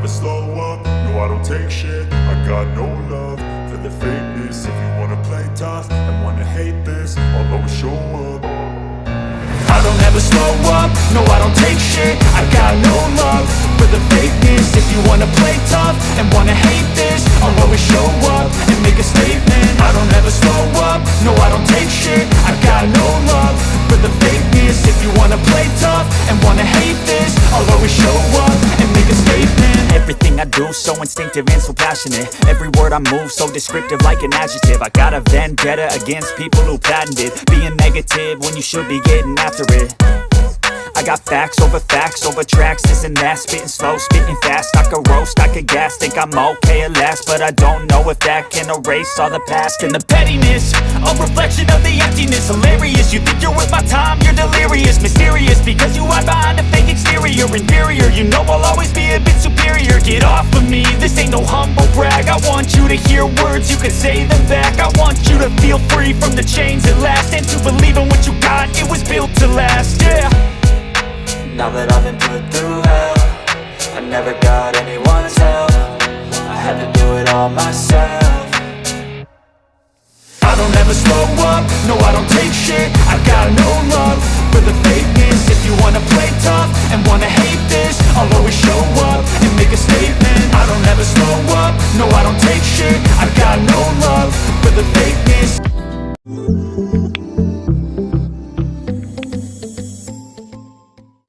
slow up, no I don't take shit. I got no love for the fakeness. If you wanna play tough and wanna hate this, I'll always show up. I don't ever slow up, no I don't take shit. I got no love for the fakeness. If you wanna play tough and wanna hate this, I'll always show up and make a statement. I don't ever slow up, no I don't take shit. I got no love for the fakeness. If you wanna play tough and wanna hate this, I'll always show up and make a statement. Everything I do so instinctive and so passionate. Every word I move so descriptive like an adjective. I got a vendetta against people who patented being negative when you should be getting after it. I got facts over tracks, this and that. Spitting slow, spitting fast, I could roast, I could gas. Think I'm okay at last, but I don't know if that can erase all the past. And the pettiness, a reflection of the emptiness. Hilarious, you think you're worth my time, you're delirious. Mysterious, because you hide behind a fake exterior. Inferior, you know I'll always be a bit superior. Get off of me, this ain't no humble brag. I want you to hear words, you can say them back. I want you to feel free from the chains at last, and to believe in what you got, it was built to last, yeah. Now that I've been put through hell, I never got anyone's help. I had to do it all myself. I don't ever slow up, no I don't take shit. I got no love for the fakeness. If you wanna play tough and wanna hate this, I'll always show up and make a statement. I don't ever slow up, no I don't take shit. I got no love for the fakeness.